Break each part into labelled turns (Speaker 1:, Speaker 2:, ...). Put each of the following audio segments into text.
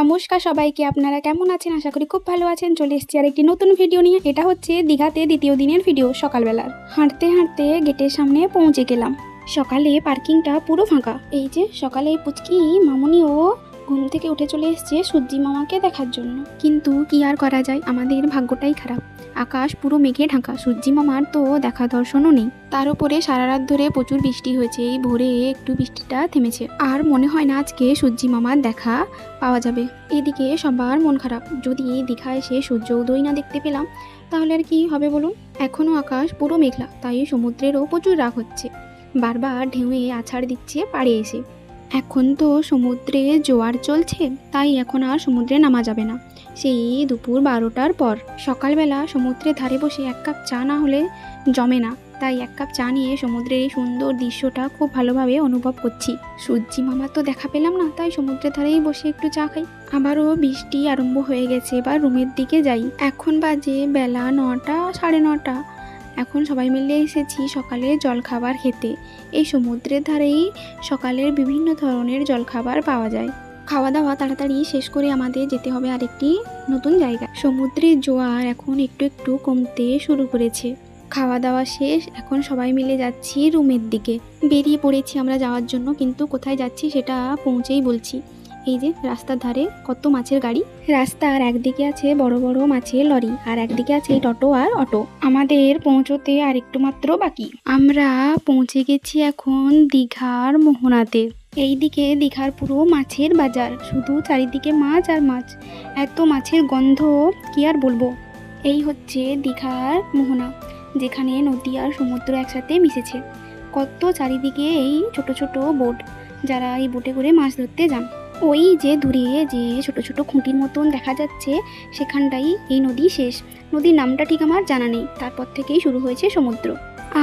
Speaker 1: নমস্কার সবাইকে, আপনারা কেমন আছেন? আশা করি খুব ভালো আছেন। চলে এসেছি আর একটি নতুন ভিডিও নিয়ে। এটা হচ্ছে দীঘাতে দ্বিতীয় দিনের ভিডিও। সকালবেলার হাঁটতে হাঁটতে গেটের সামনে পৌঁছে গেলাম। সকালে পার্কিংটা পুরো ফাঁকা। এই যে সকালে পুচকি মামুনিও ঘুম থেকে উঠে চলে এসছে সূর্যি মামাকে দেখার জন্য। কিন্তু কি আর করা যায়, আমাদের ভাগ্যটাই খারাপ। আকাশ পুরো মেঘে ঢাকা, সূর্যি মামার তো দেখা দর্শনও নেই। তার উপরে সারা রাত ধরে প্রচুর বৃষ্টি হয়েছে। এই ভোরে একটু বৃষ্টিটা থেমেছে, আর মনে হয় না আজকে সূর্যি মামার দেখা পাওয়া যাবে। এদিকে সবার মন খারাপ। যদি দীঘা এসে সূর্য উদয় না দেখতে পেলাম তাহলে আর কি হবে বলুন। এখনও আকাশ পুরো মেঘলা, তাই সমুদ্রেরও প্রচুর রাগ হচ্ছে। বারবার ঢেউয়ে আছাড় দিচ্ছে পাড়ে এসে। এখন তো সমুদ্রে জোয়ার চলছে, তাই এখন আর সমুদ্রে নামা যাবে না। সেই দুপুর 12টার পর। সকালবেলা সমুদ্রের ধারে বসে এক কাপ চা না হলে জমে না, তাই এক কাপ চা নিয়ে সমুদ্রের এই সুন্দর দৃশ্যটা খুব ভালোভাবে অনুভব করছি। সূর্যি মামা তো দেখা পেলাম না, তাই সমুদ্রের ধারেই বসে একটু চা খাই। আবারও বৃষ্টি আরম্ভ হয়ে গেছে, এবার রুমের দিকে যাই। এখন বাজে বেলা 9টা, 9:30। এখন সবাই মিলে এসেছি সকালে জলখাবার খেতে। এই সমুদ্রের ধারেই সকালের বিভিন্ন ধরনের জলখাবার পাওয়া যায়। খাওয়া দাওয়া তাড়াতাড়ি শেষ করে আমাদের যেতে হবে আরেকটি নতুন জায়গায়। সমুদ্রের জোয়ার এখন একটু একটু কমতে শুরু করেছে। খাওয়া দাওয়া শেষ, এখন সবাই মিলে যাচ্ছি রুমের দিকে। বেরিয়ে পড়েছি আমরা যাওয়ার জন্য, কিন্তু কোথায় যাচ্ছি সেটা পৌঁছেই বলছি। এই যে রাস্তার ধারে কত মাছের গাড়ি। রাস্তার একদিকে আছে বড় বড় মাছের লরি, আর একদিকে আছে টোটো আর অটো। আমাদের পৌঁছতে আর একটু মাত্র বাকি। আমরা পৌঁছে গেছি এখন দীঘার মোহনাতে। এইদিকে দীঘার পুরো মাছের বাজার, শুধু চারিদিকে মাছ আর মাছ। এত মাছের গন্ধ কি আর বলবো। এই হচ্ছে দীঘার মোহনা, যেখানে নদী আর সমুদ্র একসাথে মিশেছে। কত চারিদিকে এই ছোট ছোট বোট, যারা এই বোটে করে মাছ ধরতে যান। ওই যে দূরে যে ছোট ছোট খুঁটির মতন দেখা যাচ্ছে, সেখানটাই এই নদী শেষ। নদীর নামটা ঠিক আমার জানা নেই। তারপর থেকেই শুরু হয়েছে সমুদ্র।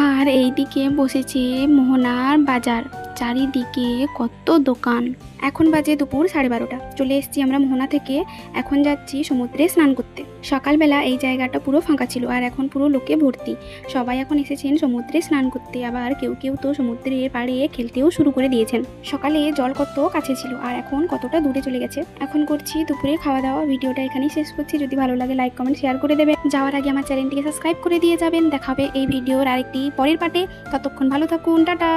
Speaker 1: আর এইদিকে বসেছে মোহনার বাজার, চারিদিকে কত দোকান। এখন বাজে দুপুর 12:30। চলে এসেছি আমরা মোহনা থেকে। এখন যাচ্ছি সমুদ্রে স্নান করতে। সকালবেলা এই জায়গাটা পুরো ফাঁকা ছিল, আর এখন পুরো লোকে ভর্তি। সবাই এখন এসেছেন সমুদ্রে স্নান করতে, আবার কেউ কেউ তো সমুদ্রের পাড়ে খেলতেও শুরু করে দিয়েছেন। সকালে জল কত কাছে ছিল, আর এখন কতটা দূরে চলে গেছে। এখন করছি দুপুরে খাওয়া দাওয়া। ভিডিওটা এখানেই শেষ করছি। যদি ভালো লাগে লাইক কমেন্ট শেয়ার করে দেবে। যাওয়ার আগে আমার চ্যানেলটিকে সাবস্ক্রাইব করে দিয়ে যাবেন। দেখা হবে এই ভিডিওর আরেকটি পরের পার্টে। ততক্ষণ ভালো থাকুন, টাটা।